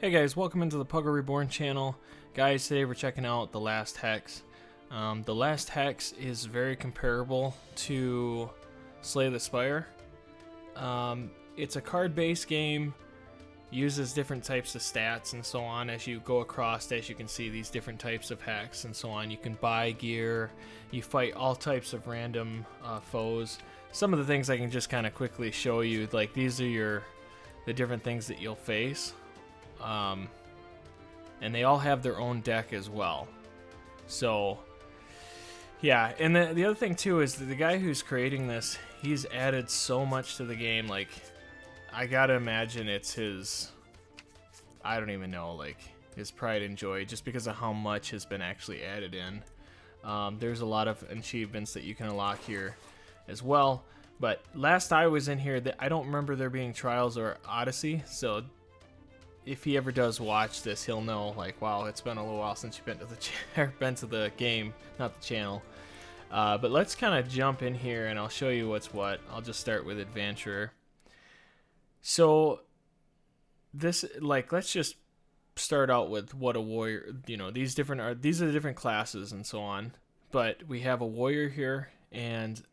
Hey guys, welcome into the Pugger Reborn channel. Guys, today we're checking out the Last Hex. The Last Hex is very comparable to Slay the Spire. It's a card-based game, uses different types of stats and so on. As you go across, as you can see, these different types of hacks and so on. You can buy gear, you fight all types of random foes. Some of the things I can just kind of quickly show you, like these are the different things that you'll face. And they all have their own deck as well. So, yeah, and the other thing too is that the guy who's creating this, he's added so much to the game. Like, I gotta imagine it's his, I don't even know, like, his pride and joy, just because of how much has been actually added in. There's a lot of achievements that you can unlock here as well. But last I was in here, I don't remember there being Trials or Odyssey, so if he ever does watch this, he'll know, like, wow, it's been a little while since you've been to the game, not the channel. But let's kind of jump in here, and I'll show you what's what. I'll just start with Adventurer. So this, like, let's just start out with what a warrior. You know, these are the different classes and so on. But we have a warrior here, and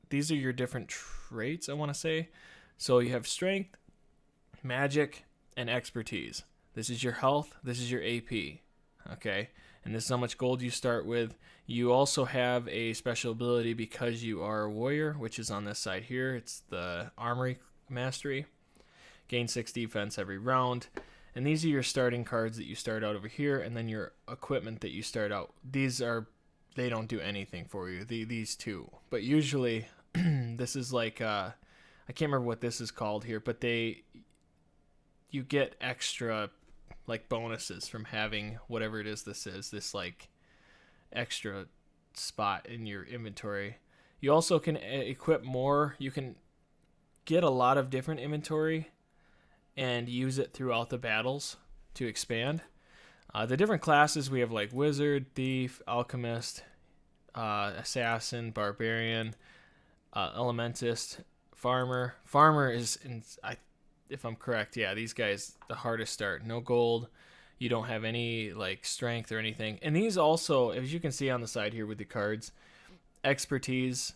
these are your different traits, I want to say. So you have strength, magic, and expertise. This is your health, this is your AP, okay? And this is how much gold you start with. You also have a special ability because you are a warrior, which is on this side here. It's the Armory Mastery. Gain 6 defense every round. And these are your starting cards that you start out over here, and then your equipment that you start out. They don't do anything for you, these two. But usually, this is like, I can't remember what this is called here, but you get extra, like, bonuses from having whatever it is this like extra spot in your inventory. You also can equip more. You can get a lot of different inventory and use it throughout the battles to expand. The different classes we have, like wizard, thief, alchemist, assassin, barbarian, elementist, farmer. Farmer is if I'm correct, yeah, these guys, the hardest start. No gold. You don't have any, like, strength or anything. And these also, as you can see on the side here with the cards, expertise,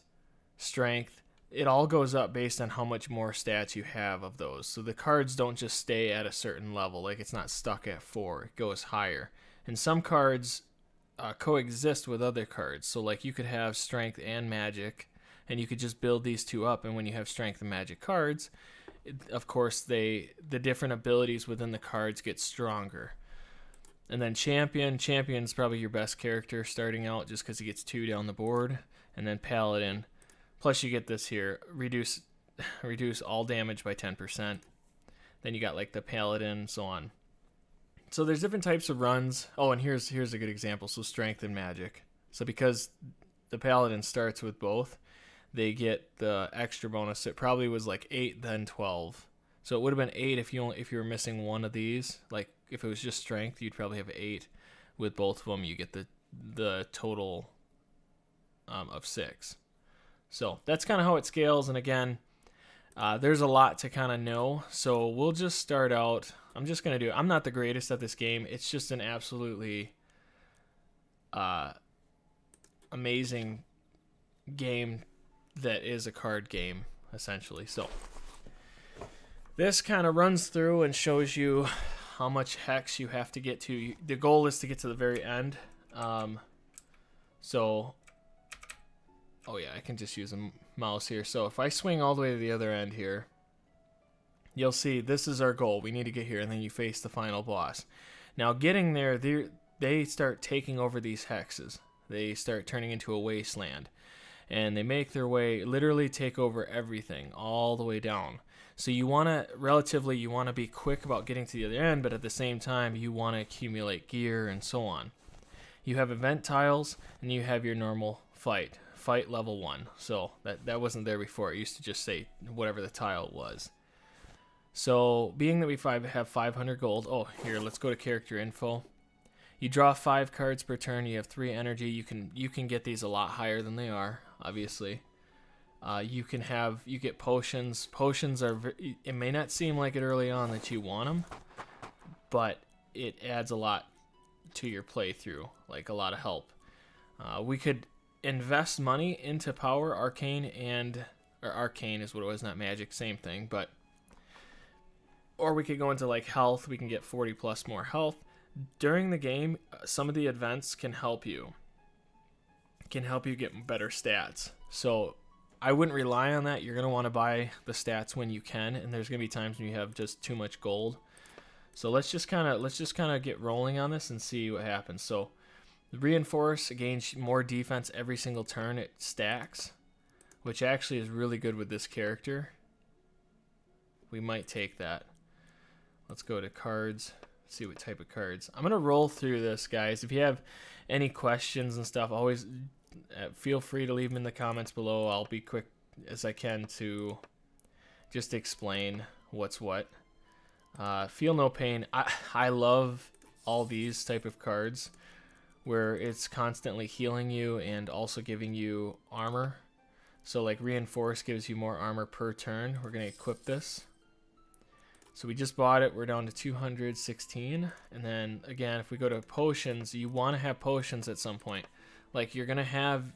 strength, it all goes up based on how much more stats you have of those. So the cards don't just stay at a certain level. Like, it's not stuck at 4. It goes higher. And some cards coexist with other cards. So, like, you could have strength and magic, and you could just build these two up. And when you have strength and magic cards, of course, the different abilities within the cards get stronger. And then champion's probably your best character starting out, just because he gets 2 down the board. And then paladin, plus you get this here, reduce all damage by 10%. Then you got, like, the paladin, so on. So there's different types of runs. Oh, and here's a good example. So strength and magic. So because the paladin starts with both, they get the extra bonus. It probably was like 8, then 12. So it would have been 8 if you were missing one of these. Like, if it was just strength, you'd probably have 8. With both of them, you get the total of 6. So that's kind of how it scales. And again, there's a lot to kind of know. So we'll just start out. I'm just going to do it. I'm not the greatest at this game. It's just an absolutely amazing game that is a card game, essentially. So this kind of runs through and shows you how much hex you have to get to. The goal is to get to the very end. So, oh yeah, I can just use a mouse here. So if I swing all the way to the other end here, you'll see this is our goal. We need to get here, and then you face the final boss. Now, getting there, they start taking over these hexes. They start turning into a wasteland. And they make their way, literally take over everything all the way down. So you want to be quick about getting to the other end, but at the same time, you want to accumulate gear and so on. You have event tiles, and you have your normal fight level 1. So that wasn't there before. It used to just say whatever the tile was. So being that we have 500 gold, oh, here, let's go to character info. You draw 5 cards per turn. You have 3 energy. You can get these a lot higher than they are, obviously. You get potions. Potions are, it may not seem like it early on that you want them, but it adds a lot to your playthrough, like a lot of help. We could invest money into power, arcane, or arcane is what it was, not magic, same thing, but or we could go into like health. We can get 40 plus more health during the game. Some of the events can help you get better stats. So I wouldn't rely on that. You're going to want to buy the stats when you can, and there's going to be times when you have just too much gold. So let's just kind of get rolling on this and see what happens. So reinforce gains more defense every single turn. It stacks, which actually is really good with this character. We might take that. Let's go to cards, see what type of cards. I'm going to roll through this, guys. If you have any questions and stuff, always feel free to leave them in the comments below. I'll be quick as I can to just explain what's what. Feel no pain. I love all these type of cards where it's constantly healing you and also giving you armor. So like reinforce gives you more armor per turn. We're going to equip this. So we just bought it. We're down to 216. And then again, if we go to potions, you want to have potions at some point. Like you are gonna have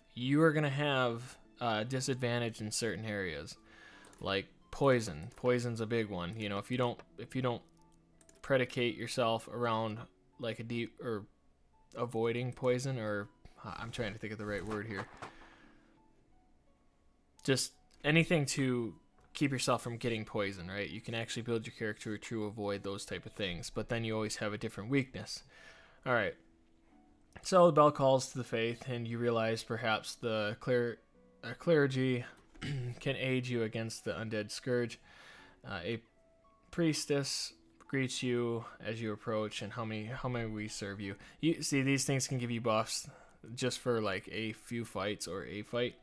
disadvantage in certain areas, like poison. Poison's a big one. You know, if you don't predicate yourself around like a deep or avoiding poison, or I'm trying to think of the right word here. Just anything to keep yourself from getting poison, right? You can actually build your character to avoid those type of things, but then you always have a different weakness. All right. So the bell calls to the faith, and you realize perhaps the clergy can aid you against the undead scourge. A priestess greets you as you approach, and how may we serve you? You see, these things can give you buffs just for like a few fights or a fight.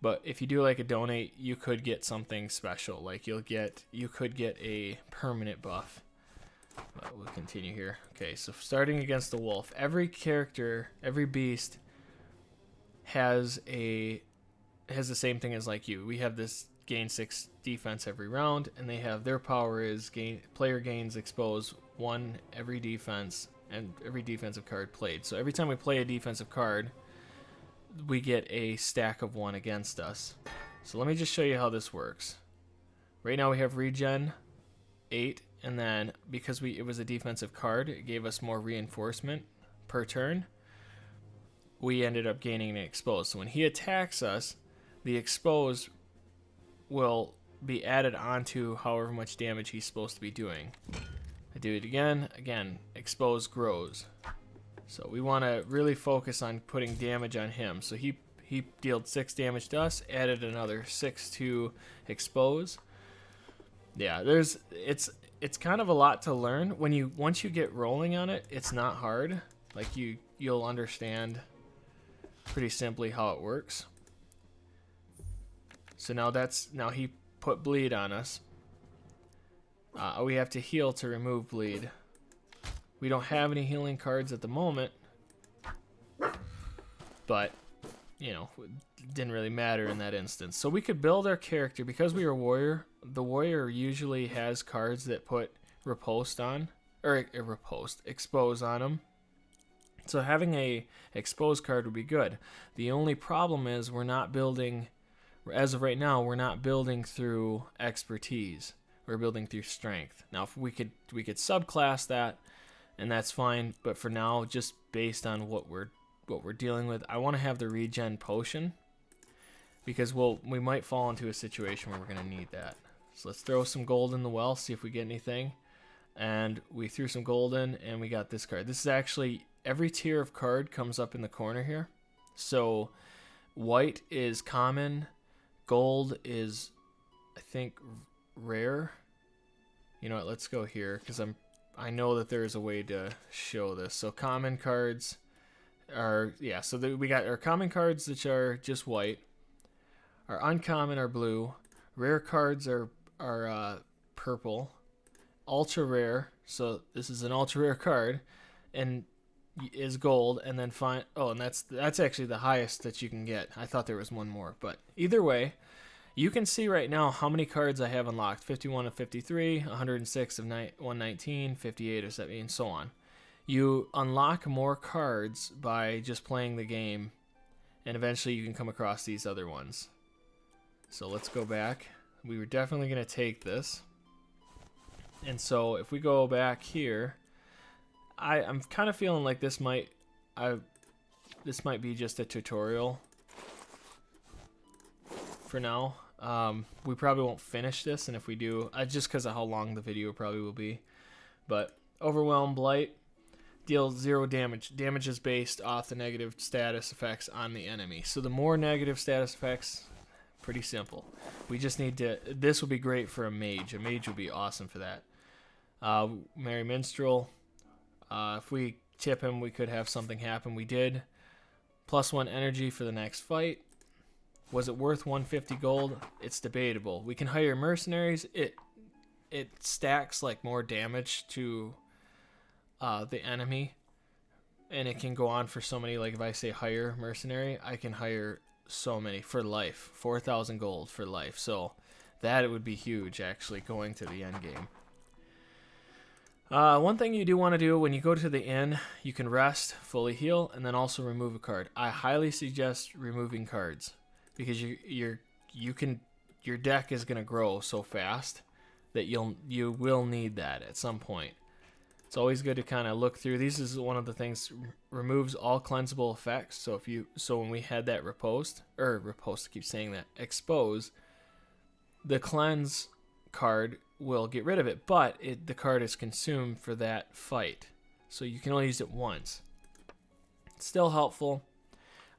But if you do like a donate, you could get something special. Like you could get a permanent buff. But we'll continue here. Okay, so starting against the wolf, every character, every beast has the same thing as like you. We have this gain 6 defense every round, and they have their power is player gains expose 1 every defense and every defensive card played. So every time we play a defensive card, we get a stack of 1 against us. So let me just show you how this works. Right now we have regen 8, and then because it was a defensive card, it gave us more reinforcement per turn. We ended up gaining an expose. So when he attacks us, the expose will be added onto however much damage he's supposed to be doing. I do it again, expose grows. So we want to really focus on putting damage on him. So he dealt 6 damage to us, added another 6 to expose. Yeah, it's kind of a lot to learn. Once you get rolling on it, it's not hard. Like you'll understand pretty simply how it works. So now he put bleed on us. We have to heal to remove bleed. We don't have any healing cards at the moment, but you know, it didn't really matter in that instance. So we could build our character because we are warrior. The warrior usually has cards that put expose on them. So having a expose card would be good. The only problem is we're not building, as of right now, we're not building through expertise. We're building through strength. Now, if we could subclass that, and that's fine. But for now, just based on what we're dealing with, I want to have the regen potion because we might fall into a situation where we're going to need that. So let's throw some gold in the well, see if we get anything. And we threw some gold in, and we got this card. This is actually, every tier of card comes up in the corner here. So white is common, gold is, I think, rare. You know what, let's go here, because I know that there's a way to show this. So common cards are, yeah, so we got our common cards, which are just white. Our uncommon are blue. Rare cards are purple. Ultra rare, so this is an ultra rare card, and is gold. And then and that's actually the highest that you can get. I thought there was one more, but either way, You can see right now how many cards I have unlocked. 51 of 53, 106 of 119, 58 of 70, and so on. You unlock more cards by just playing the game, and eventually you can come across these other ones. So let's go back. We were definitely going to take this. And so if we go back here, I'm kind of feeling like this might be just a tutorial for now. We probably won't finish this, and if we do, just because of how long the video probably will be. But Overwhelm Blight deals 0 damage. Damage is based off the negative status effects on the enemy. So the more negative status effects, pretty simple. We just need to. This would be great for a mage. A mage would be awesome for that. Merry Minstrel. If we tip him, we could have something happen. We did. +1 energy for the next fight. Was it worth 150 gold? It's debatable. We can hire mercenaries. It stacks like more damage to the enemy, and it can go on for so many. Like if I say hire mercenary, I can hire so many for life. 4,000 gold for life. So that would be huge, actually, going to the end game. One thing you do want to do when you go to the inn, you can rest, fully heal, and then also remove a card. I highly suggest removing cards because your deck is going to grow so fast that you will need that at some point. It's always good to kind of look through. This is one of the things, removes all cleansable effects. So when we had that expose, the cleanse card will get rid of it, but the card is consumed for that fight, so you can only use it once. It's still helpful.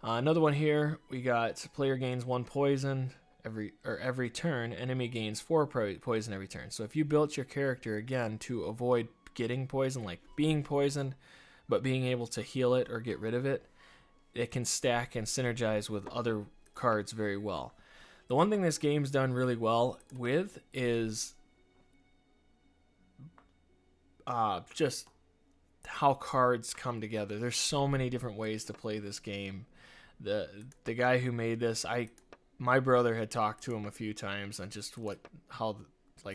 Another one here, we got player gains 1 poison every turn. Enemy gains 4 poison every turn. So if you built your character again to avoid getting poison, like being poisoned, but being able to heal it or get rid of it, it can stack and synergize with other cards very well. The one thing this game's done really well with is just how cards come together. There's so many different ways to play this game. The guy who made this, my brother had talked to him a few times on just how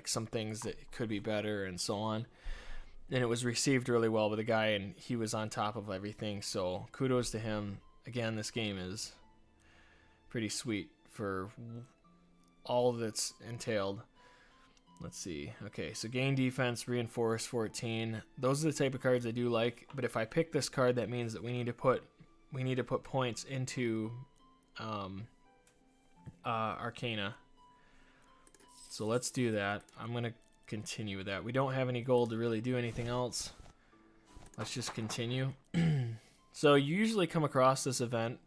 some things that could be better and so on. And it was received really well by the guy, and he was on top of everything. So kudos to him. Again, this game is pretty sweet for all that's entailed. Let's see. Okay, so gain defense, reinforce 14. Those are the type of cards I do like. But if I pick this card, that means that we need to put points into Arcana. So let's do that. I'm gonna continue with that. We don't have any gold to really do anything else. Let's just continue. So you usually come across this event.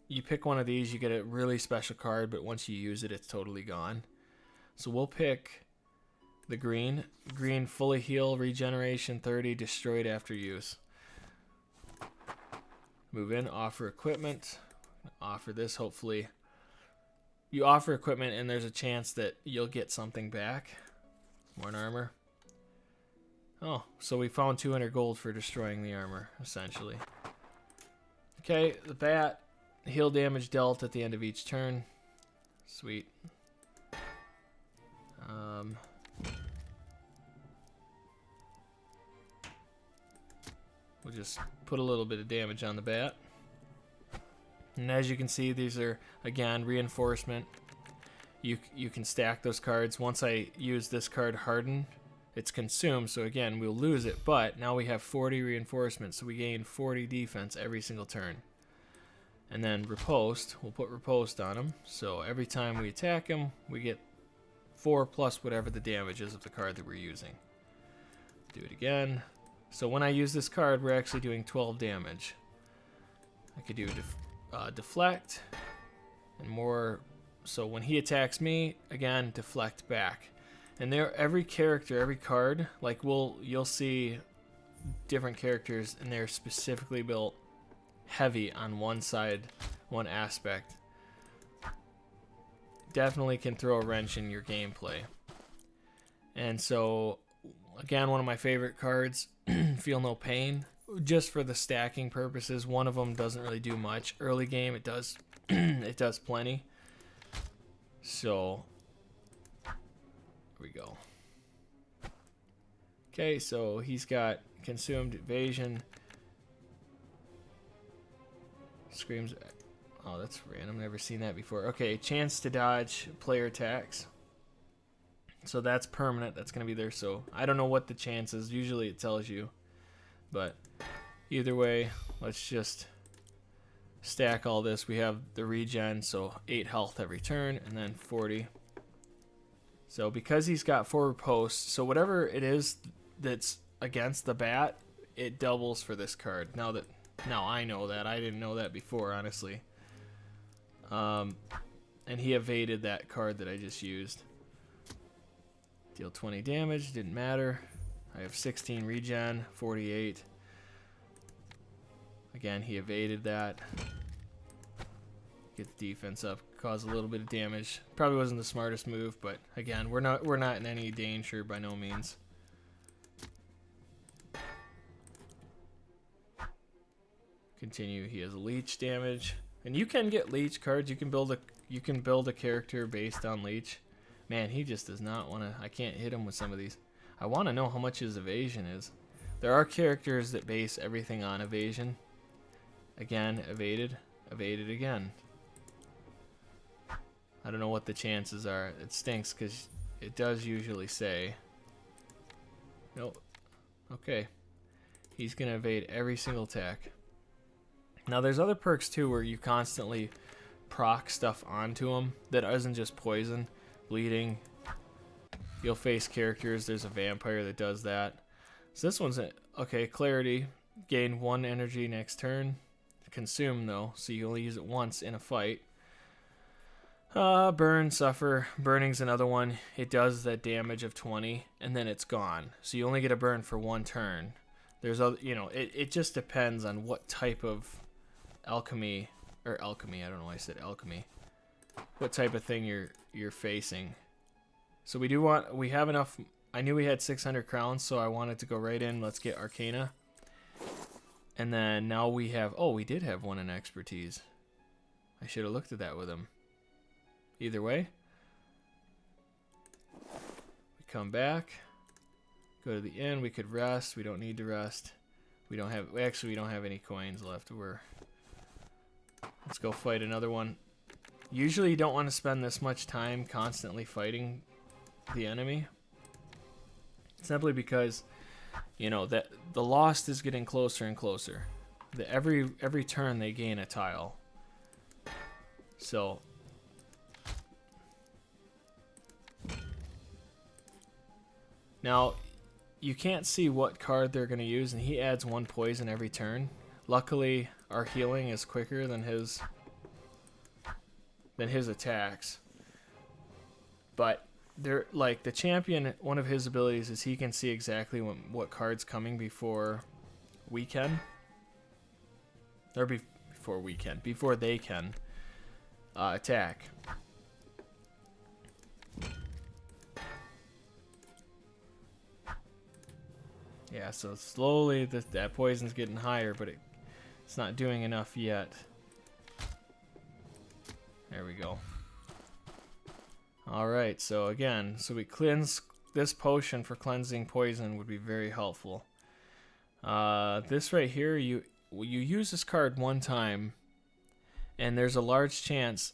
You pick one of these, you get a really special card, but once you use it, it's totally gone. So we'll pick the green. Green, fully heal, regeneration 30, destroyed after use. Move in, offer equipment. Offer this, hopefully. You offer equipment and there's a chance that you'll get something back. More armor. Oh, so we found 200 gold for destroying the armor, essentially. Okay, the bat. Heal damage dealt at the end of each turn. Sweet. We'll just put a little bit of damage on the bat. And as you can see, these are, again, reinforcement. You can stack those cards. Once I use this card Harden, it's consumed, so again, we'll lose it, but now we have 40 reinforcement, so we gain 40 defense every single turn. And then riposte, we'll put riposte on him, so every time we attack him, we get 4 plus whatever the damage is of the card that we're using. Do it again. So when I use this card, we're actually doing 12 damage. I could do deflect, and more. So when he attacks me, again, deflect back. And there, every character, every card, like you'll see different characters, and they're specifically built heavy on one side, one aspect. Definitely can throw a wrench in your gameplay. And so, again, one of my favorite cards, Feel No Pain, just for the stacking purposes. One of them doesn't really do much. Early game, it does, it does plenty. So, here we go. Okay, so he's got consumed evasion. Screams. Oh, that's random. Never seen that before. Okay, chance to dodge player attacks. So that's permanent. That's going to be there. So I don't know what the chance is. Usually it tells you. But either way, let's just stack all this. We have the regen, so 8 health every turn, and then 40. So because he's got forward posts, so whatever it is that's against the bat, it doubles for this card. Now I know that. I didn't know that before, honestly. And he evaded that card that I just used. Deal 20 damage, didn't matter. I have 16 regen, 48. Again, he evaded that. Get the defense up, cause a little bit of damage. Probably wasn't the smartest move, but again, we're not in any danger by no means. Continue. He has leech damage, and you can get leech cards. You can build a character based on leech. Man, he just does not want to. I can't hit him with some of these. I want to know how much his evasion is. There are characters that base everything on evasion. Again, evaded again. I don't know what the chances are. It stinks because it does usually say. Nope. Okay. He's going to evade every single attack. Now, there's other perks too where you constantly proc stuff onto him that isn't just poison, bleeding. You'll face characters. There's a vampire that does that. So this one's okay. Clarity, gain 1 energy next turn. Consume though, so you only use it once in a fight. Burn, suffer. Burning's another one. It does that damage of 20, and then it's gone. So you only get a burn for 1 turn. There's other, it just depends on what type of alchemy. I don't know why I said alchemy. What type of thing you're facing. So we have enough. I knew we had 600 crowns, so I wanted to go right in. Let's get Arcana. And then now we have, we did have 1 in expertise. I should have looked at that with him. Either way, we come back, go to the inn. We could rest. We don't need to rest. We don't have any coins left. Let's go fight another one. Usually you don't want to spend this much time constantly fighting the enemy. Simply because, that the lost is getting closer and closer. Every turn they gain a tile. So now you can't see what card they're going to use, and he adds 1 poison every turn. Luckily, our healing is quicker than his attacks. But the champion, one of his abilities is he can see exactly what card's coming before we can. Or before they can attack. Yeah, so slowly that poison's getting higher, but it's not doing enough yet. There we go. Alright, so again, we cleanse this potion for cleansing poison would be very helpful. This right here, you use this card 1 time, and there's a large chance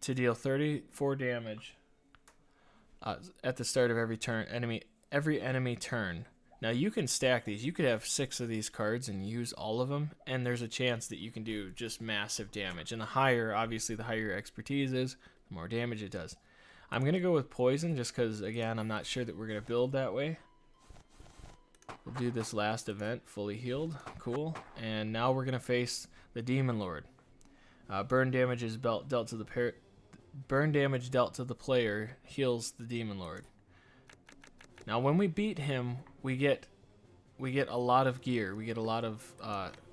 to deal 34 damage at the start of every enemy turn. Now you can stack these. You could have 6 of these cards and use all of them, and there's a chance that you can do just massive damage. And obviously the higher your expertise is, the more damage it does. I'm going to go with poison just because, again, I'm not sure that we're going to build that way. We'll do this last event fully healed. Cool. And now we're going to face the Demon Lord. Burn damage dealt to the player heals the Demon Lord. Now when we beat him, we get a lot of gear. We get a lot of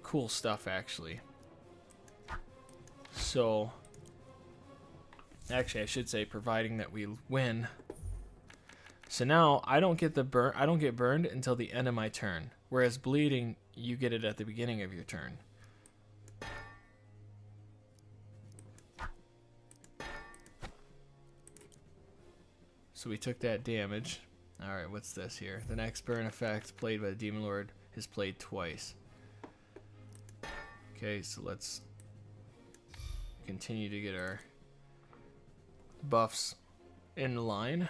cool stuff, actually. So actually, I should say, providing that we win. So now I don't get burned until the end of my turn. Whereas bleeding, you get it at the beginning of your turn. So we took that damage. Alright, what's this here? The next burn effect played by the Demon Lord is played twice. Okay, so let's continue to get our buffs in line.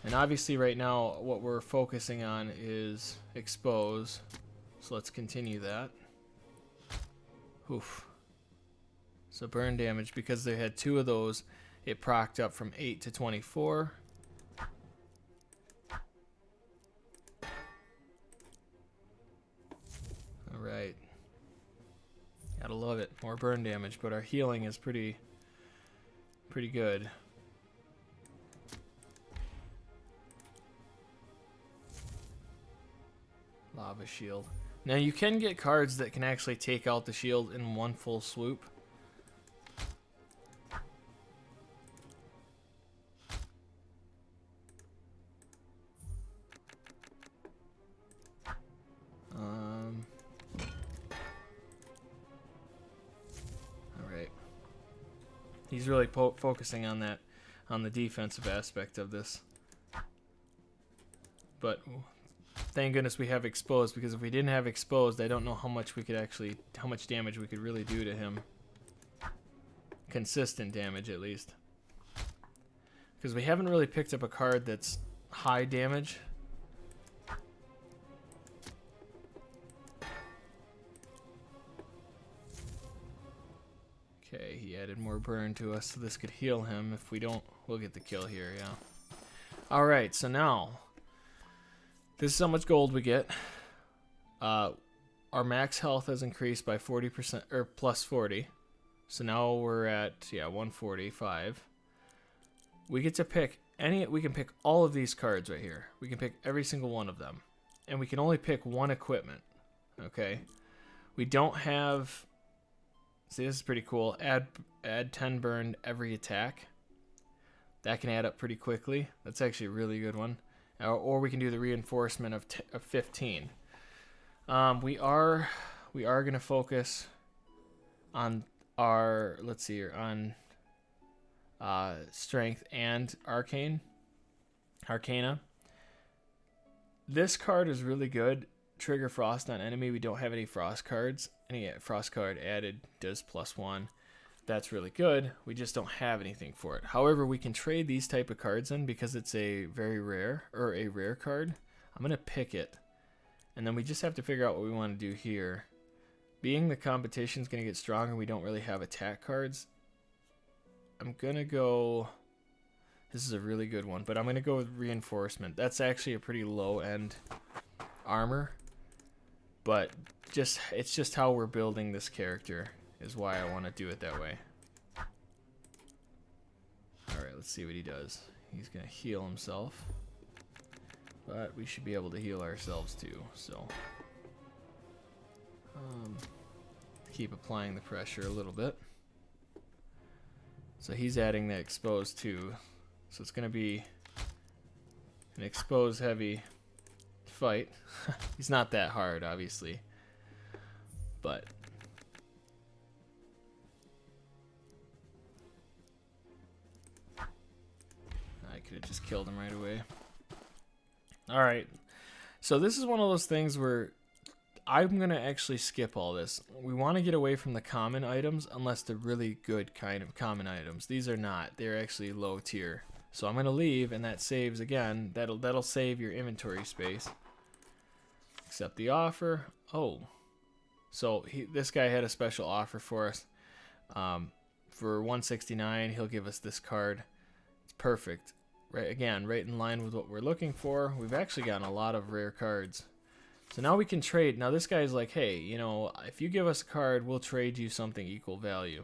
And obviously right now what we're focusing on is expose. So let's continue that. Oof. So burn damage, because they had 2 of those, it procced up from 8 to 24. Alright. Gotta love it. More burn damage, but our healing is pretty good. Lava shield. Now you can get cards that can actually take out the shield in one full swoop. Alright. He's really focusing on that, on the defensive aspect of this. But thank goodness we have exposed, because if we didn't have exposed, I don't know how much we could actually, how much damage we could really do to him. Consistent damage, at least. Because we haven't really picked up a card that's high damage. Okay, he added more burn to us, so this could heal him. If we don't, we'll get the kill here, yeah. Alright, so now this is how much gold we get. Our max health has increased by 40%, or plus 40. So now we're at, yeah, 145. We get to pick we can pick all of these cards right here. We can pick every single one of them. And we can only pick one equipment. Okay? We don't have, see, this is pretty cool. Add 10 burn every attack. That can add up pretty quickly. That's actually a really good one. Or we can do the reinforcement of 15. We are going to focus on our, let's see here, on strength and arcana. This card is really good. Trigger frost on enemy. We don't have any frost cards. Any frost card added does +1. That's really good. We just don't have anything for it. However, we can trade these type of cards in because it's a very rare, or a rare card. I'm going to pick it. And then we just have to figure out what we want to do here. Being the competition's going to get stronger, we don't really have attack cards. I'm going to go, this is a really good one, but I'm going to go with reinforcement. That's actually a pretty low end armor. But it's just how we're building this character is why I want to do it that way. Alright, let's see what he does. He's going to heal himself. But we should be able to heal ourselves too, so keep applying the pressure a little bit. So he's adding the exposed too. So it's going to be an exposed heavy fight. He's not that hard, obviously. But I could have just killed him right away. Alright, so this is one of those things where I'm going to actually skip all this. We want to get away from the common items unless they're really good kind of common items. These are not. They're actually low tier. So I'm going to leave, and that saves again. That'll save your inventory space. Accept the offer. Oh. So this guy had a special offer for us. For 169, he'll give us this card. It's perfect. Right, again, right in line with what we're looking for. We've actually gotten a lot of rare cards. So now we can trade. Now this guy's like, hey, you know, if you give us a card, we'll trade you something equal value.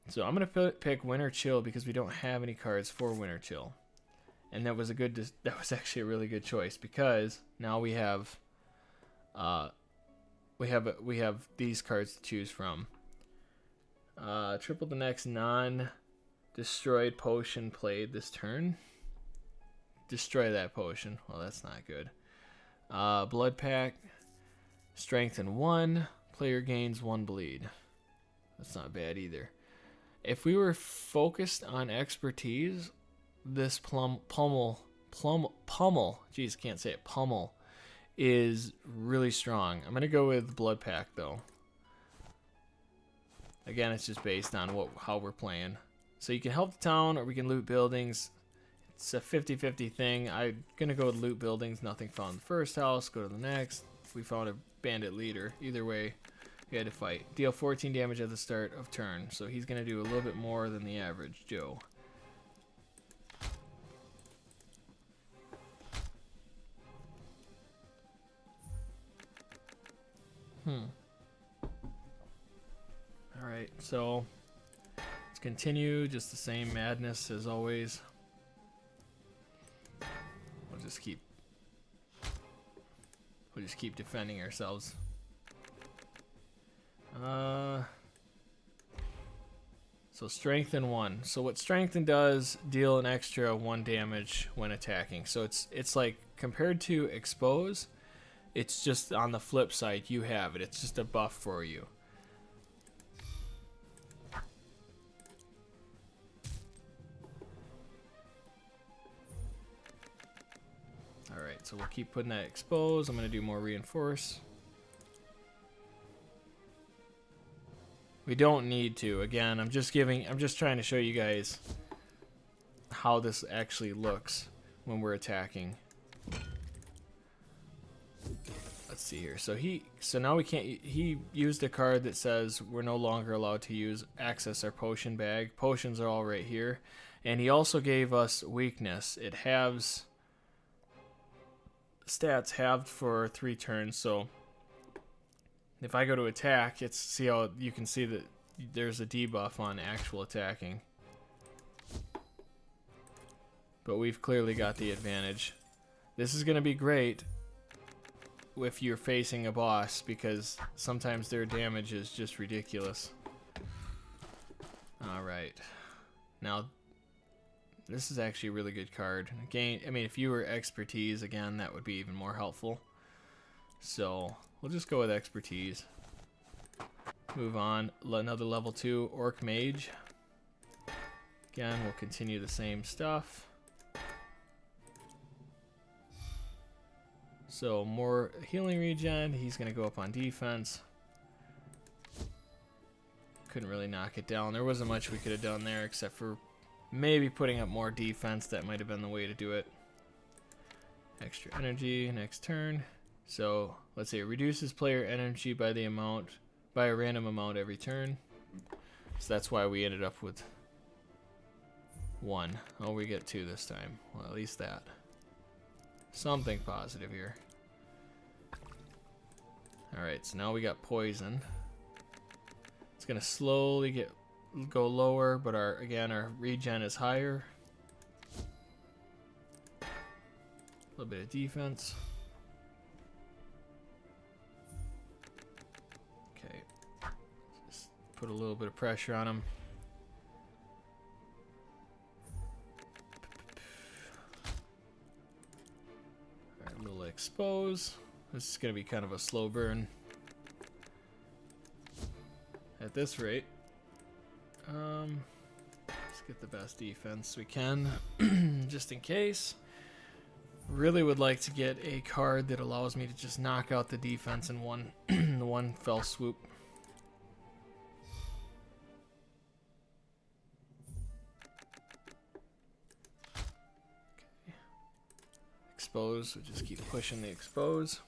So I'm going to pick Winter Chill because we don't have any cards for Winter Chill. And that was actually a really good choice because now we have these cards to choose from. Triple the next non-destroyed potion played this turn. Destroy that potion. Well, that's not good. Blood Pack. Strengthen 1. Player gains 1 bleed. That's not bad either. If we were focused on expertise, this pummel, jeez, can't say it, pummel, is really strong. I'm going to go with Blood Pact, though. Again, it's just based on how we're playing. So you can help the town, or we can loot buildings. It's a 50-50 thing. I'm going to go with loot buildings. Nothing found in the first house. Go to the next. We found a bandit leader. Either way, we had to fight. Deal 14 damage at the start of turn. So he's going to do a little bit more than the average Joe. Alright, so let's continue. Just the same madness as always. We'll just keep defending ourselves. So strengthen 1. So what strengthen does, deal an extra 1 damage when attacking. So it's like compared to expose, it's just on the flip side. You have it. It's just a buff for you. Alright, so we'll keep putting that expose. I'm going to do more reinforce. We don't need to. Again, I'm just trying to show you guys how this actually looks when we're attacking. Let's see here. So now we can't. He used a card that says we're no longer allowed to access our potion bag. Potions are all right here, and he also gave us weakness. It halves stats halved for 3 turns. So if I go to attack, see how you can see that there's a debuff on actual attacking. But we've clearly got the advantage. This is going to be great if you're facing a boss, because sometimes their damage is just ridiculous. Alright. Now, this is actually a really good card. Again, I mean, if you were expertise, again, that would be even more helpful. So, we'll just go with expertise. Move on. Another level 2 Orc Mage. Again, we'll continue the same stuff. So, more healing regen. He's going to go up on defense. Couldn't really knock it down. There wasn't much we could have done there except for maybe putting up more defense. That might have been the way to do it. Extra energy next turn. So, let's see. It reduces player energy by a random amount every turn. So that's why we ended up with 1. Oh, we get 2 this time. Well, at least that. Something positive here. Alright, so now we got poison. It's gonna slowly go lower, but our regen is higher. A little bit of defense. Okay. Just put a little bit of pressure on him. Alright, a little expose. This is going to be kind of a slow burn at this rate. Let's get the best defense we can, just in case. Really would like to get a card that allows me to just knock out the defense in one fell swoop. Okay. Expose, so just keep pushing the expose.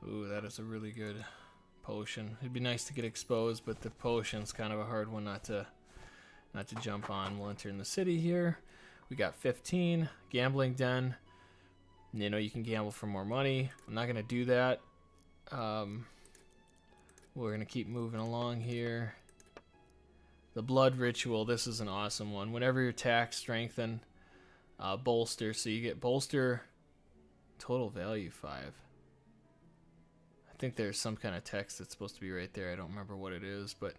Ooh, that is a really good potion. It'd be nice to get exposed, but the potion's kind of a hard one not to jump on. We'll enter in the city here. We got 15. Gambling den. You know, you can gamble for more money. I'm not going to do that. We're going to keep moving along here. The blood ritual. This is an awesome one. Whenever your attack strengthen, bolster. So you get bolster, total value 5. I think there's some kind of text that's supposed to be right there. I don't remember what it is, but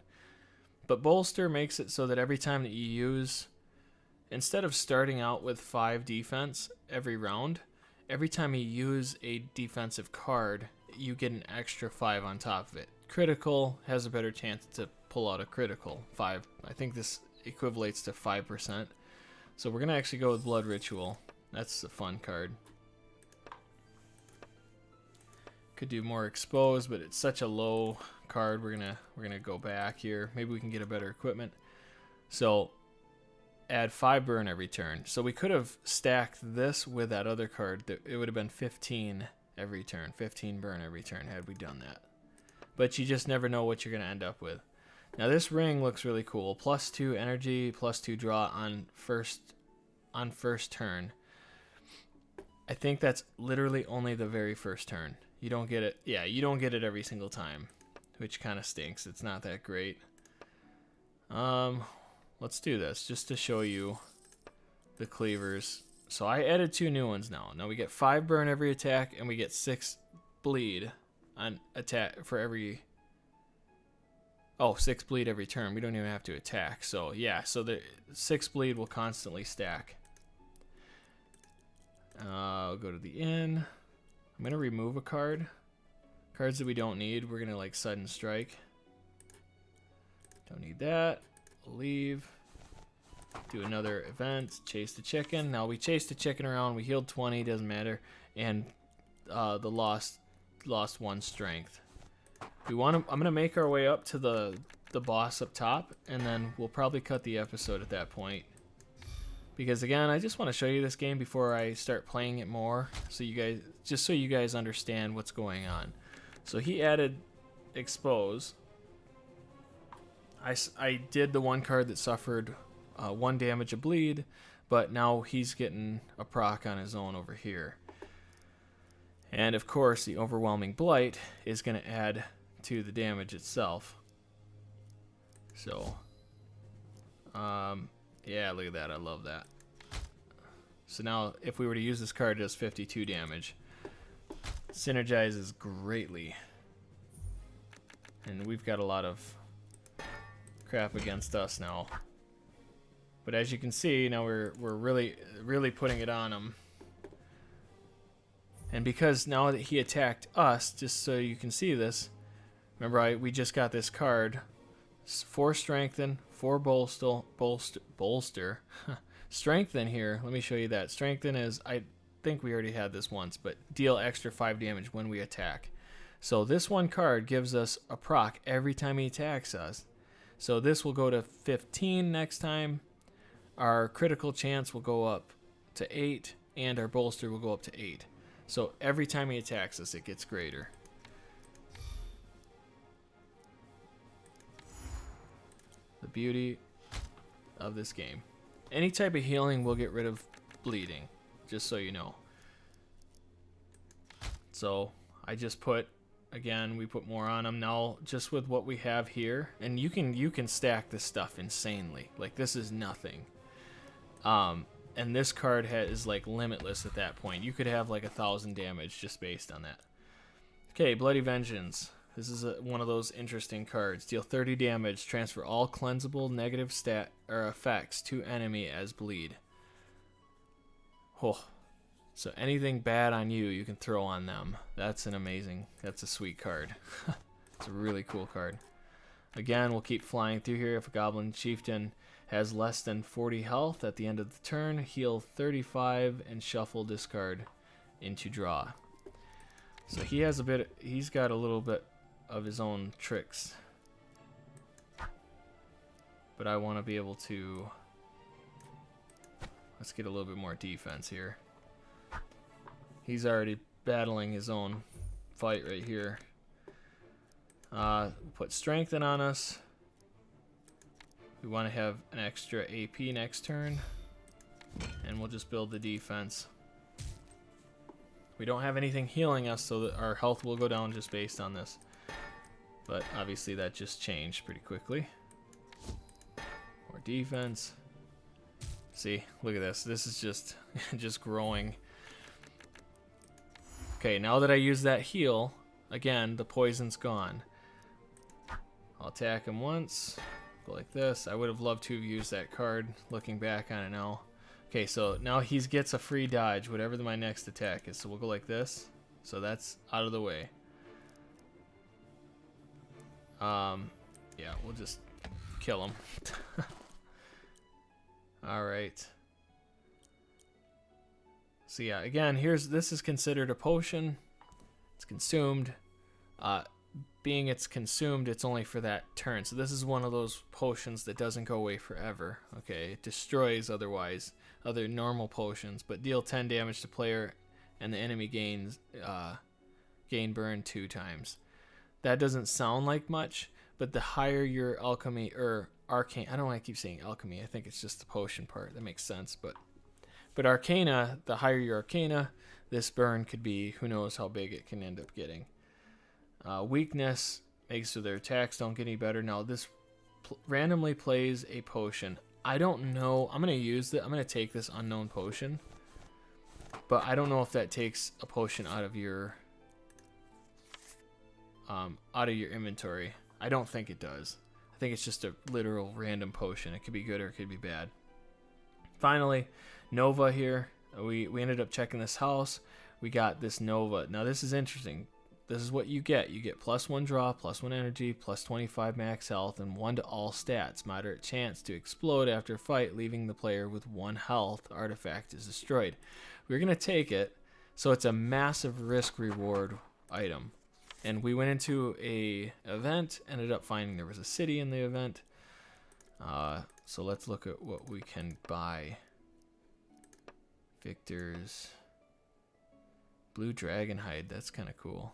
bolster makes it so that every time that you use, instead of starting out with 5 defense every round, every time you use a defensive card, you get an extra 5 on top of it. Critical has a better chance to pull out a critical 5. I think this equivalates to 5%. So we're gonna actually go with Blood Ritual. That's a fun card. Could do more Expose, but it's such a low card. We're gonna go back here. Maybe we can get a better equipment. So add 5 burn every turn. So we could have stacked this with that other card. It would have been 15 every turn, 15 burn every turn had we done that. But you just never know what you're gonna end up with. Now this ring looks really cool. +2 energy, +2 draw on first turn. I think that's literally only the very first turn. You don't get it. Yeah, you don't get it every single time, which kind of stinks. It's not that great. Let's do this just to show you the cleavers. So I added 2 new ones now. Now we get 5 burn every attack, and we get 6 bleed on attack for every. Oh, 6 bleed every turn. We don't even have to attack. So yeah, so the 6 bleed will constantly stack. I'll go to the inn. I'm gonna remove a card. Cards that we don't need, we're gonna like Sudden Strike. Don't need that. We'll leave. Do another event. Chase the chicken. Now we chased the chicken around. We healed 20. Doesn't matter. And the lost 1 strength. I'm gonna make our way up to the boss up top, and then we'll probably cut the episode at that point. Because again, I just want to show you this game before I start playing it more, so you guys understand what's going on. So he added Expose. I did the 1 card that suffered 1 damage of bleed, but now he's getting a proc on his own over here. And of course, the Overwhelming Blight is going to add to the damage itself. So, yeah, look at that. I love that. So now, if we were to use this card, it does 52 damage. Synergizes greatly. And we've got a lot of crap against us now. But as you can see, now we're really putting it on him. And because now that he attacked us, just so you can see this, remember we just got this card. 4 strengthen, 4 bolster. Strengthen here, let me show you that. Strengthen is, I think we already had this once, but deal extra 5 damage when we attack. So this 1 card gives us a proc every time he attacks us. So this will go to 15 next time. Our critical chance will go up to 8, and our bolster will go up to 8. So every time he attacks us, it gets greater. The beauty of this game. Any type of healing will get rid of bleeding, just so you know. So I just put, again, we put more on them now just with what we have here. And you can stack this stuff insanely. Like, this is nothing. And this card is like limitless at that point. You could have like 1,000 damage just based on that. Okay, Bloody Vengeance. This is one of those interesting cards. Deal 30 damage. Transfer all cleansable negative stat or effects to enemy as bleed. Oh, so anything bad on you, you can throw on them. That's a sweet card. It's a really cool card. Again, we'll keep flying through here. If a Goblin Chieftain has less than 40 health at the end of the turn, heal 35 and shuffle discard into draw. So he's got a little bit of his own tricks. But I want to be able to, let's get a little bit more defense here. He's already battling his own fight right here. Put strengthen on us. We want to have an extra AP next turn, and we'll just build the defense. We don't have anything healing us, so that our health will go down just based on this. But obviously that just changed pretty quickly. More defense. See, look at this. This is just just growing. Okay, now that I use that heal, again, the poison's gone. I'll attack him once. Go like this. I would have loved to have used that card, looking back on it now. Okay, so now he gets a free dodge, whatever my next attack is. So we'll go like this. So that's out of the way. Yeah, we'll just kill him. All right. So yeah, again, this is considered a potion. It's consumed. Being it's consumed, it's only for that turn. So this is one of those potions that doesn't go away forever. Okay, it destroys other normal potions, but deal 10 damage to player, and the enemy gain burn 2 times. That doesn't sound like much, but the higher your alchemy or arcane, I don't want to keep saying alchemy. I think it's just the potion part. That makes sense, but arcana, the higher your arcana, this burn could be, who knows how big it can end up getting. Weakness makes so their attacks don't get any better. Now this randomly plays a potion. I don't know. I'm gonna take this unknown potion, but I don't know if that takes a potion out of your inventory. I don't think it does. I think it's just a literal random potion. It could be good or it could be bad. Finally, Nova here. We ended up checking this house. We got this Nova. Now this is interesting. This is what you get. You get +1 draw, +1 energy, +25 max health, and 1 to all stats. Moderate chance to explode after a fight, leaving the player with 1 health. Artifact is destroyed. We're going to take it. So it's a massive risk reward item. And we went into a event, ended up finding there was a city in the event. So let's look at what we can buy. Victor's Blue Dragon Hide. That's kind of cool.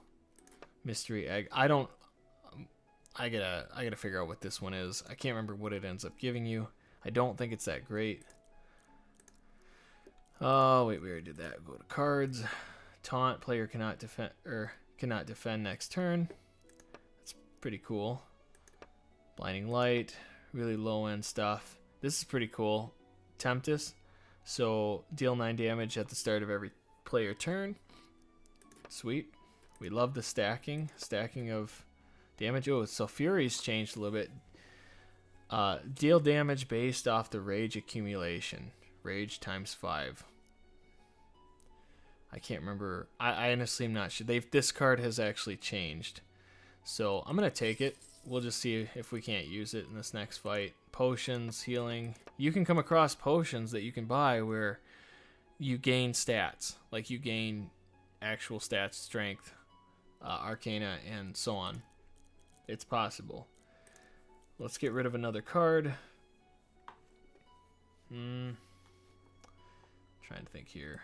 Mystery Egg. I gotta figure out what this one is. I can't remember what it ends up giving you. I don't think it's that great. Oh wait, we already did that. Go to cards. Taunt. Player cannot defend next turn. That's pretty cool. Blinding Light. Really low end stuff. This is pretty cool. Tempest. So deal 9 damage at the start of every player turn. Sweet. We love the stacking of damage. Oh, so Fury's changed a little bit. Deal damage based off the rage accumulation. Rage ×5. I can't remember. I honestly am not sure. This card has actually changed. So I'm going to take it. We'll just see if we can't use it in this next fight. Potions, healing. You can come across potions that you can buy where you gain stats. Like you gain actual stats, strength, arcana, and so on. It's possible. Let's get rid of another card. Trying to think here.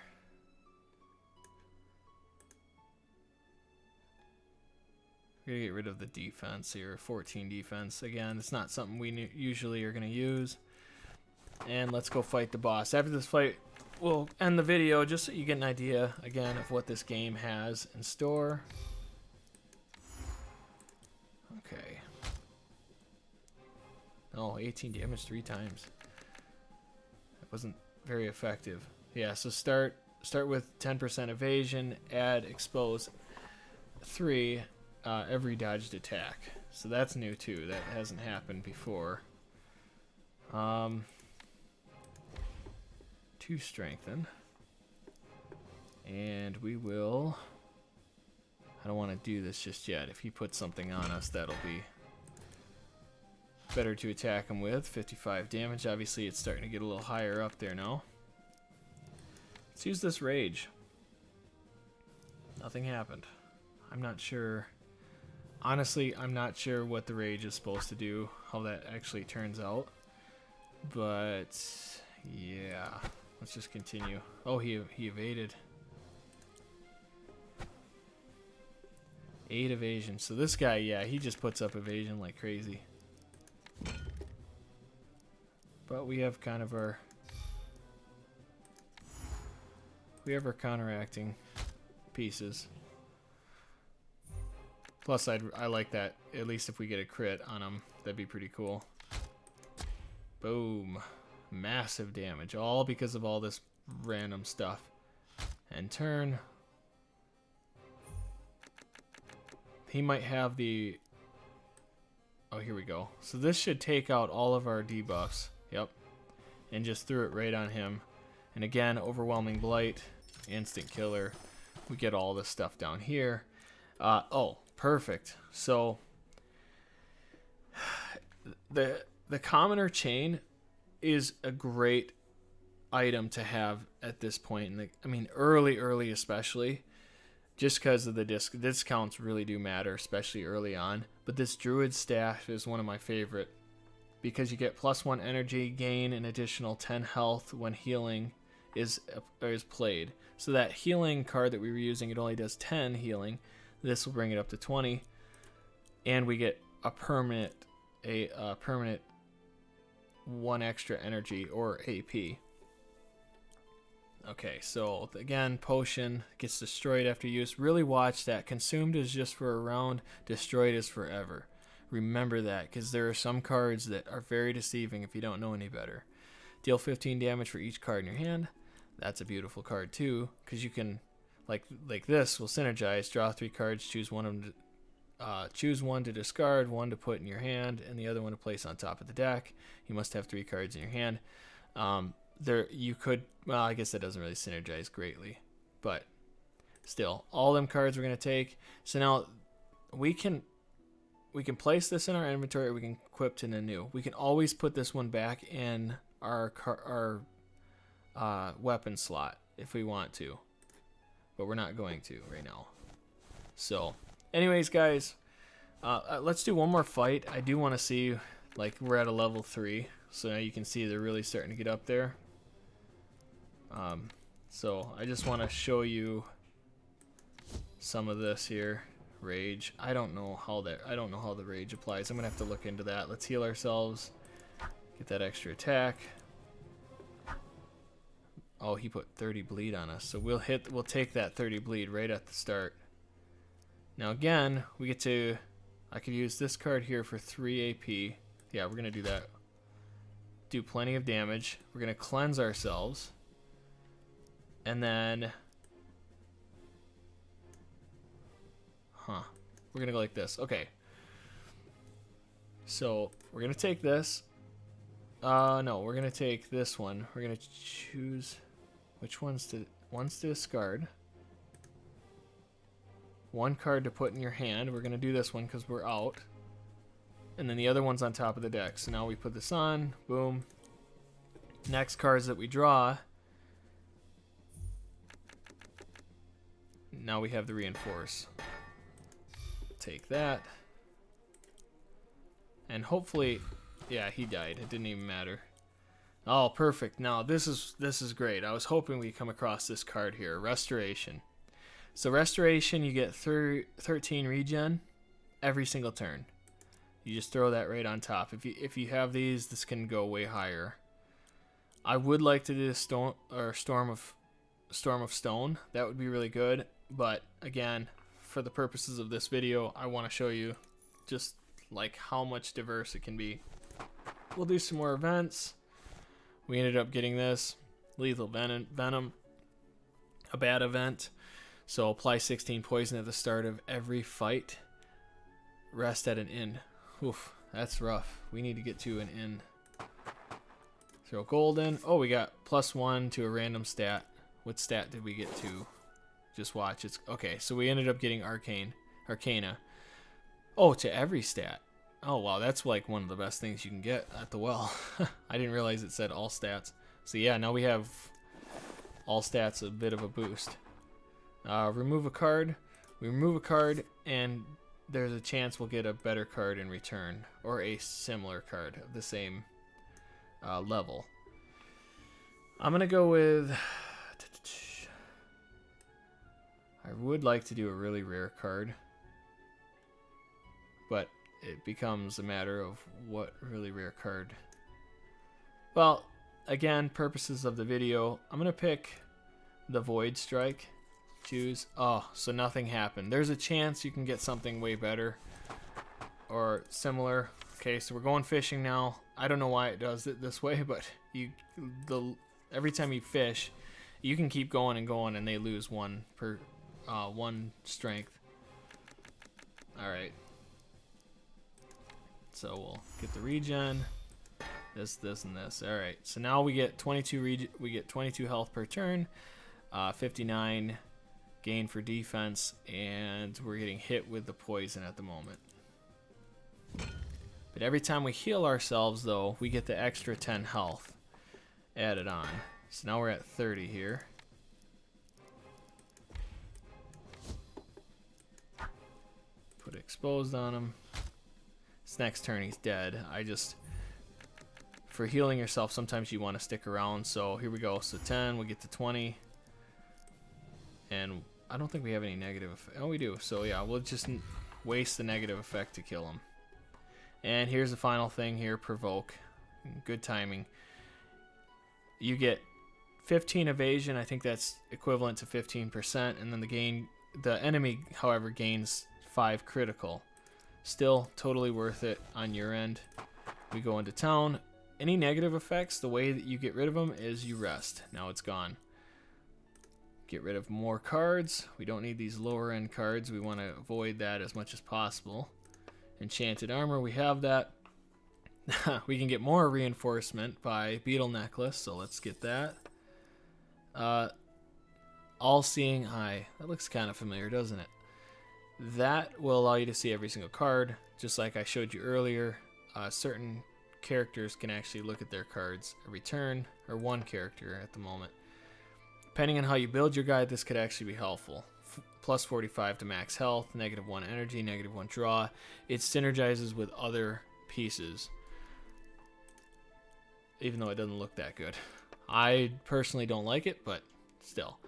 We're gonna get rid of the defense here. 14 defense. Again, it's not something we usually are gonna use. And let's go fight the boss. After this fight, we'll end the video just so you get an idea again of what this game has in store. Okay. Oh, 18 damage 3 times. That wasn't very effective. Yeah, so start with 10% evasion, add expose 3 every dodged attack. So that's new too. That hasn't happened before. 2 strengthen. And we will... I don't want to do this just yet. If he puts something on us, that'll be better to attack him with. 55 damage. Obviously, it's starting to get a little higher up there now. Let's use this rage. Nothing happened. I'm not sure. Honestly, I'm not sure what the rage is supposed to do, how that actually turns out. But, yeah. Let's just continue. Oh, he evaded. 8 evasion. So this guy, yeah, he just puts up evasion like crazy. But we have kind of our... we have our counteracting pieces. Plus, I like that. At least if we get a crit on him, that'd be pretty cool. Boom. Massive damage. All because of all this random stuff. And turn. He might have the... oh, here we go. So this should take out all of our debuffs. Yep. And just threw it right on him. And again, overwhelming blight, instant killer. We get all this stuff down here. Oh, perfect. So the commoner chain is a great item to have at this point. I mean, early especially, just because of the discounts really do matter, especially early on. But this druid staff is one of my favorite because you get +1 energy, gain an additional 10 health when healing is played. So that healing card that we were using, it only does 10 healing. This will bring it up to 20, and we get a permanent 1 extra energy or AP. Okay, so again, potion gets destroyed after use. Really watch that. Consumed is just for a round, destroyed is forever. Remember that, because there are some cards that are very deceiving if you don't know any better. Deal 15 damage for each card in your hand. That's a beautiful card too, because you can, like this, will synergize. Draw 3 cards, choose one to discard, 1 to put in your hand, and the other one to place on top of the deck. You must have 3 cards in your hand. There you could, well, I guess that doesn't really synergize greatly, but still, all them cards we're gonna take. So now we can place this in our inventory, or we can equip to the new. We can always put this one back in our weapon slot if we want to, but we're not going to right now. So anyways, guys, let's do one more fight. I do want to see, like, we're at a level 3, so now you can see they're really starting to get up there. So I just want to show you some of this here. Rage. I don't know how the rage applies. I'm gonna have to look into that. Let's heal ourselves. Get that extra attack. Oh, he put 30 bleed on us, so we'll take that 30 bleed right at the start. Now again, we get to, I could use this card here for 3 AP. Yeah, we're gonna do that. Do plenty of damage. We're gonna cleanse ourselves, and then, we're gonna go like this. Okay. So we're gonna take this. No, we're gonna take this one. We're gonna choose which ones to discard. 1 card to put in your hand. We're gonna do this one because we're out. And then the other one's on top of the deck. So now we put this on. Boom. Next cards that we draw. Now we have the reinforce. Take that. And hopefully, yeah, he died. It didn't even matter. Oh, perfect. Now this is great. I was hoping we'd come across this card here. Restoration. So restoration, you get 13 regen every single turn. You just throw that right on top. If you have these, this can go way higher. I would like to do storm of stone. That would be really good. But again, for the purposes of this video, I want to show you just like how much diverse it can be. We'll do some more events. We ended up getting this lethal venom, a bad event. So apply 16 poison at the start of every fight. Rest at an inn. Oof, that's rough. We need to get to an inn. Throw gold in. Oh, we got +1 to a random stat. What stat did we get to? Just watch. It's okay. So we ended up getting Arcana. Oh, to every stat. Oh wow, that's like one of the best things you can get at the well. I didn't realize it said all stats. So yeah, now we have all stats, a bit of a boost. Remove a card. We remove a card, and there's a chance we'll get a better card in return, or a similar card of the same level. I'm gonna go with. I would like to do a really rare card, but it becomes a matter of what really rare card. Well, again, purposes of the video, I'm gonna pick the Void Strike. Choose. Oh, so nothing happened. There's a chance you can get something way better or similar. Okay, so we're going fishing now. I don't know why it does it this way, but every time you fish, you can keep going and going, and they lose one strength. All right. So we'll get the regen. This, and this. All right. So now we get 22 health per turn, 59 gain for defense, and we're getting hit with the poison at the moment. But every time we heal ourselves, though, we get the extra 10 health added on. So now we're at 30 here. Put exposed on him. This next turn he's dead. For healing yourself, sometimes you want to stick around. So here we go. So 10, we get to 20. And I don't think we have any negative effect. Oh, we do. So yeah, we'll just waste the negative effect to kill him. And here's the final thing here, provoke. Good timing. You get 15 evasion. I think that's equivalent to 15%. And then the enemy, however, gains 5 critical. Still totally worth it on your end. We go into town. Any negative effects, the way that you get rid of them is you rest. Now it's gone. Get rid of more cards. We don't need these lower end cards. We want to avoid that as much as possible. Enchanted armor, we have that. We can get more reinforcement by beetle necklace, so let's get that. All-seeing eye. That looks kind of familiar, doesn't it? That will allow you to see every single card, just like I showed you earlier. Certain characters can actually look at their cards every turn, or one character at the moment. Depending on how you build your guide, this could actually be helpful. Plus 45 to max health, -1 energy, -1 draw. It synergizes with other pieces, even though it doesn't look that good. I personally don't like it, but still.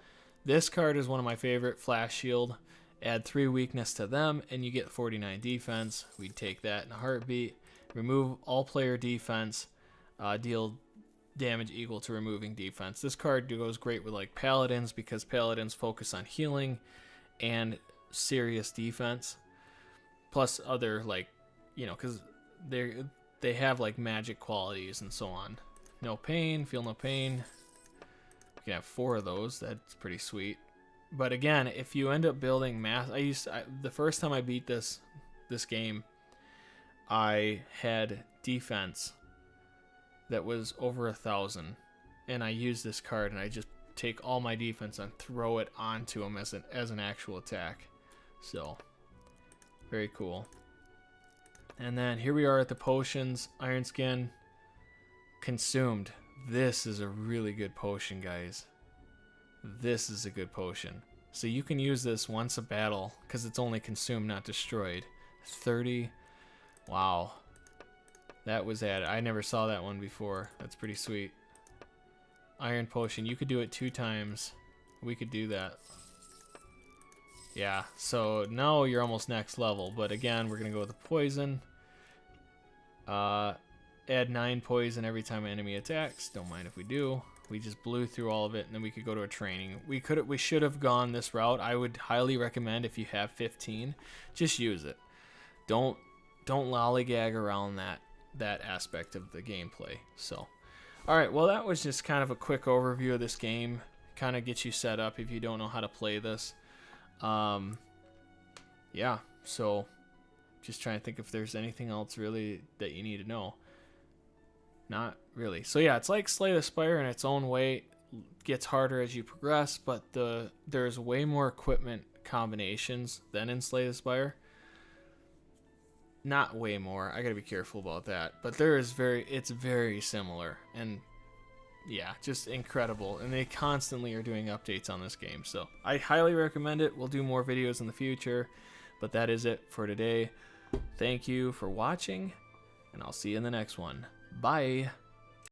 This card is one of my favorite, Flash Shield. Add 3 weakness to them, and you get 49 defense. We'd take that in a heartbeat. Remove all player defense. Deal damage equal to removing defense. This card goes great with like paladins, because paladins focus on healing and serious defense, plus other, like, you know, because they have like magic qualities and so on. No pain, feel no pain. You can have 4 of those. That's pretty sweet. But again, if you end up building the first time I beat this game, I had defense that was over 1,000, and I used this card, and I just take all my defense and throw it onto him as an actual attack. So very cool. And then here we are at the potions. Iron Skin, consumed. This is a really good potion, guys. This is a good potion. So you can use this once a battle, because it's only consumed, not destroyed. 30. Wow. That was added. I never saw that one before. That's pretty sweet. Iron potion. You could do it 2 times. We could do that. Yeah. So now you're almost next level. But again, we're going to go with the poison. Add 9 poison every time an enemy attacks. Don't mind if we do. We just blew through all of it, and then we could go to a training. We should have gone this route. I would highly recommend, if you have 15, just use it. Don't lollygag around that aspect of the gameplay. So, all right, well, that was just kind of a quick overview of this game. Kind of get you set up if you don't know how to play this. Yeah, so just trying to think if there's anything else really that you need to know. Not really. So yeah, it's like Slay the Spire in its own way. It gets harder as you progress, but there's way more equipment combinations than in Slay the Spire. Not way more. I gotta be careful about that. But it's very similar, and yeah, just incredible. And they constantly are doing updates on this game, so I highly recommend it. We'll do more videos in the future, but that is it for today. Thank you for watching, and I'll see you in the next one. Bye.